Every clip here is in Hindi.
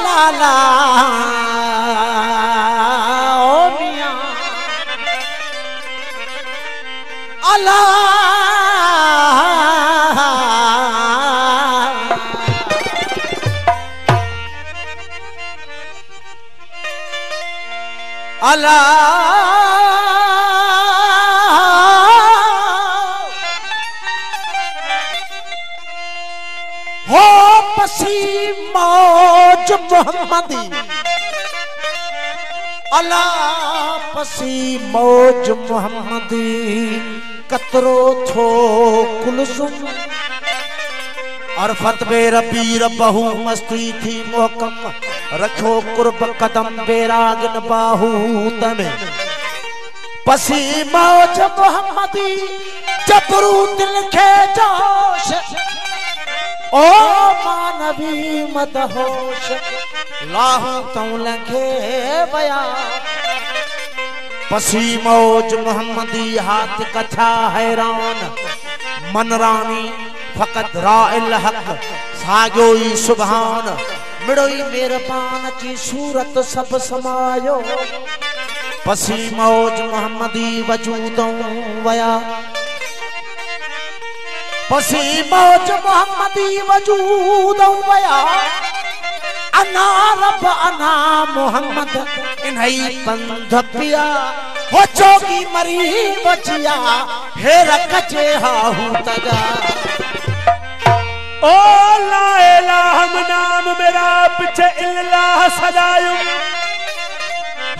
ला ला ओ मियां अला अला हो पसी मौज मोहम्मदी अला पसी मौज मोहम्मदी कतरो थो कुलसुम और फतवे रबी रबहू मस्ती थी मोहकम रखो कुर्ब कदम बेरागन बाहू तमे पसी मौज मोहम्मदी जबरू दिल के जोश ओ मानवी मदहोश लाहू तौ लखे बया पसी मौज मोहम्मदी हाथ कथा हैरान मन रानी फकत राइल हक सागोई सुभान मिड़ोई मेहरबान की सूरत सब समायो पसी मौज मोहम्मदी वजूदों वया पसी मौज मोहम्मदी वजूदों वया अना रब अना मोहम्मद इन्हई पंध पिया हो चोगी मरी बचिया हे रखचे हाहू तजा ओ ला इलाह नाम मेरा पीछे इल्लाह सदायूं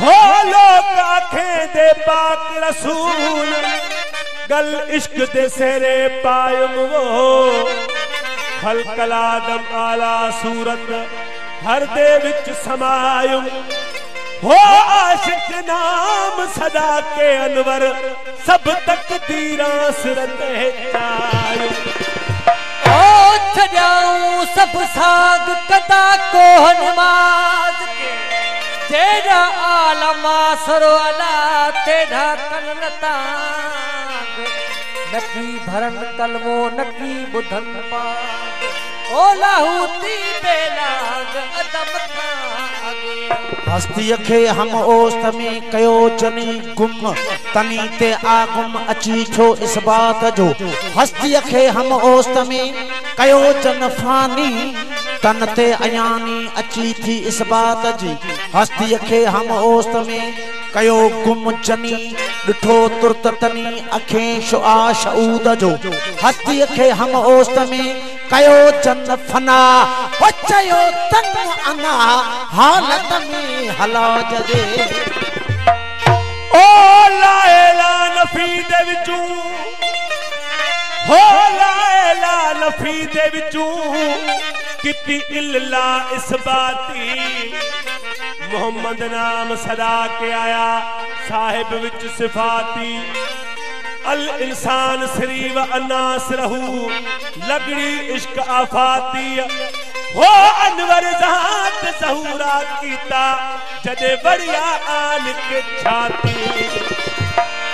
हो लोग आंखें दे पाक रसूल गल इश्क दे सेरे पायुम वो खलकल आदम आला सूरत हर दे विच समायुं हो आशिक नाम सदा के अनवर सब तकदीरां सिरत चायूं छजाऊं सब साग कदा को नमाज के तेरा आलमा सरो अला तेरा कन्नतांग नकी भरन कलमो नकी बुधन पाग ओ लाहूती बेलाग अदम हस्ती खे हम ओस्त में कयो जनी गुम तनी ते आगुम अची छो इस बात जो हस्ती खे हम ओस्त में कयो जन फानी तन ते अयानी अची थी इस बात जी हस्ती खे हम ओस्त में कयो गुम जनी डिठो तुरत तनी अखें शुआ शऊद जो हस्ती खे हम ओस्त में कयो जन फना वचयो तन अना हालत में हला जदे ओ ला इला नफी दे विचू हो ला इला नफी दे विचू किती इल्ला इस बाती मोहम्मद नाम सदा के आया साहिब विच सिफाती अल इंसान सरी व अनास रहू लगड़ी इश्क आफाती हो अनवर ज़ात ज़हूरा कीता जदे बढ़िया आन के छाती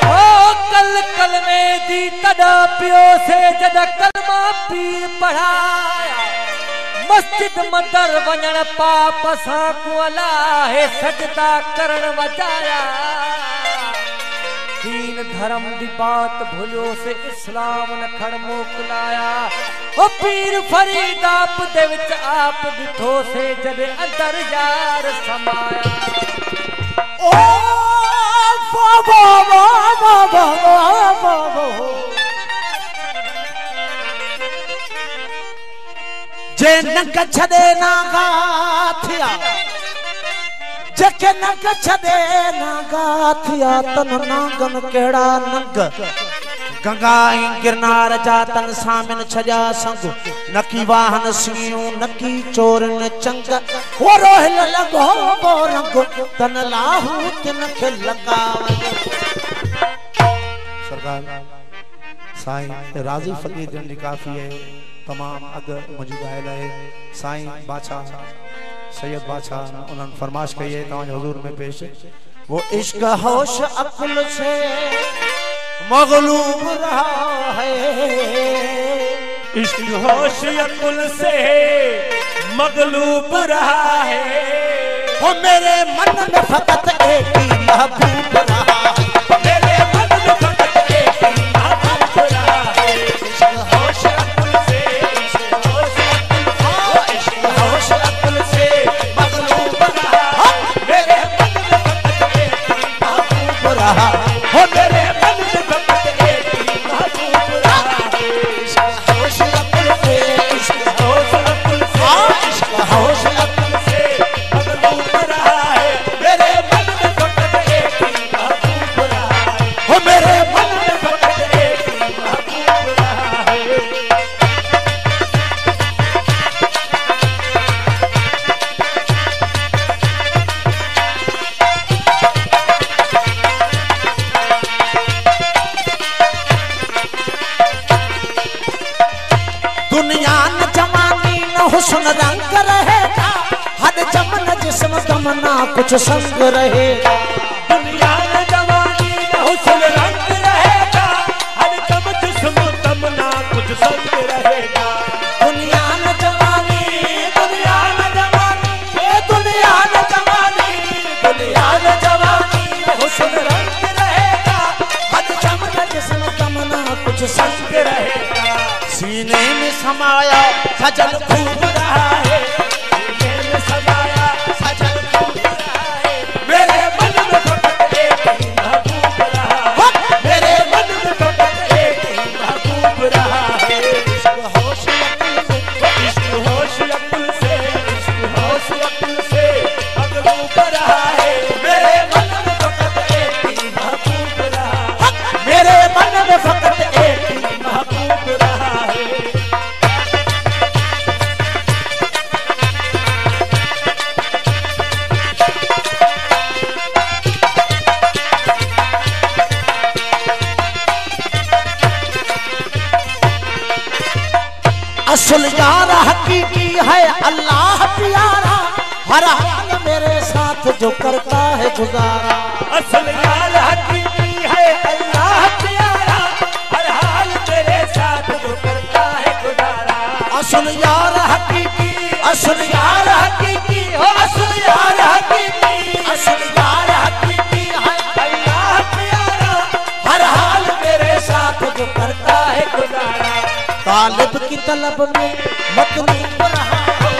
हो कल कल में दी तदा पियो से जदा कलमा पीर पढ़ाया मस्जिद मंदर वञण पाप सां को अलाहे सजदा करण वजाया दीन धर्म दी बात भूलो से इस्लाम न खड़ मोकलाया ओ पीर फरीद आप दे विच आप दिठो से जदे अंदर यार समाया ओ जे नंग छदे ना गाथिया जके नंग छदे ना गाथिया तन नागन केड़ा नंग गंगा गिरनार जा तन सामिन छजा संग नकी वाहन सियो नकी चोरन चंग वो रोहिल लगो वो रंग तन लाहू तिन के लगावे सरकार साईं राजी फकीर जन जी काफी है तमाम अग मौजूद है साईं बादशाह सैयद बादशाह उन्होंने फरमाश कही है तमाम हुजूर में पेश वो इश्क होश अक्ल से मगलूब रहा है इश्क होश अकुल से मगलूब रहा है। वो मेरे मन में फकत एक ही महबूब रहा है। मेरे मन में फकत एक ही महबूब रहा है। इश्क होश अकुल से, इश्क होश अकुल से मगलूब रहा है। मेरे मन में फकत एक ही महबूब रहा है। हो मेरे मन में फकत एक ही महबूब रहा है। इश्क होश अकुल से, इश्क होश अकुल से, इश्क होश अकुल से मगलूब रहा है। मेरे मन में फकत एक ही महबूब रहा है। हो मेरे मन में फकत एक ही महबूब रहा है। दुनिया न जमानी न हुस्न रंग रहेगा, हर चमन जिस्म तमन्ना कुछ संग रहेगा। दुनिया न जवानी न हुस्न रंग रहेगा, हर दम जिस्म तमन्ना कुछ संग रहेगा। दुनिया न जमानी, दुनिया न जमानी, ये दुनिया न जमानी, दुनिया न जवानी न हुस्न रंग रहेगा, हर चमन जिस्म तमन्ना कुछ संग रहेगा। सीने में समाया सजल खूब रहा है, सीने में समाया सजल खूब रहा है। मेरे मन में फकत एक ही महबूब रहा है। मेरे मन में फकत एक ही महबूब रहा है। इश्क होश अकुल से, इश्क होश अकुल से, इश्क होश अकुल से मगलूब रहा है। मेरे मन में फकत एक ही महबूब रहा है। मेरे मन में फकत एक ही महबूब रहा है। असल यार हकीकी है अल्लाह प्यारा, हर हाल मेरे साथ जो करता है गुजारा। असल यार हकीकी है अल्लाह प्यारा, हर हाल मेरे साथ जो करता है गुजारा। असल यार हकीकी, असल यार हकीकी, हो असल यार हकीकी, असल यार हकीकी है अल्लाह प्यारा, हर हाल मेरे साथ जो करता है गुजारा। तालिब की तलब में मतलूब रहा हो,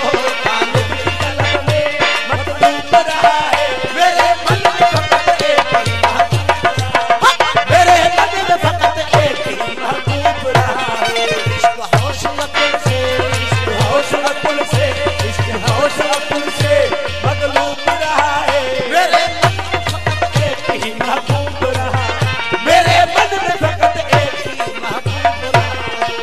तालिब की तलब में मतलूब रहा है। मेरे मन में फकत एक ही महबूब रहा है। मेरे मन में फकत एक ही महबूब रहा है। इश्क होश अकुल से, इश्क होश अकुल से, इश्क होश अकुल से मगलूब रहा है। मेरे मन में फकत एक ही महबूब रहा है। मेरे मन में फकत एक ही महबूब रहा है।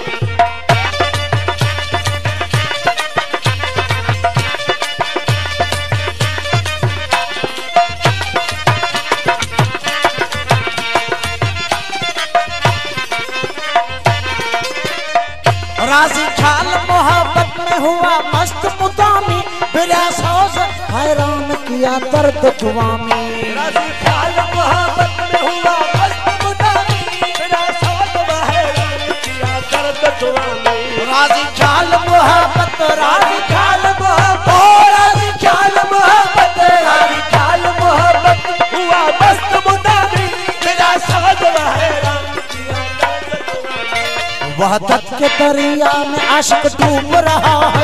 राजी ख्याल मोहब्बत में हुआ मस्त मुदामी, बिला सोच हैरान किया दर्द जुवामी। राजी ख्याल मोहब्बत में हुआ मस्त मुदामी, बिना सोच हैरान किया दर्द जुवामी। राजी ख्याल मोहब्बत, राजी ख्याल मोहब्बत, ओ राजी ख्याल मोहब्बत, राजी ख्याल मोहब्बत हुआ मस्त मुदामी, बिना सोच हैरान किया दर्द जुवामी। वहदत के दरिया में अश्क डूब रहा है,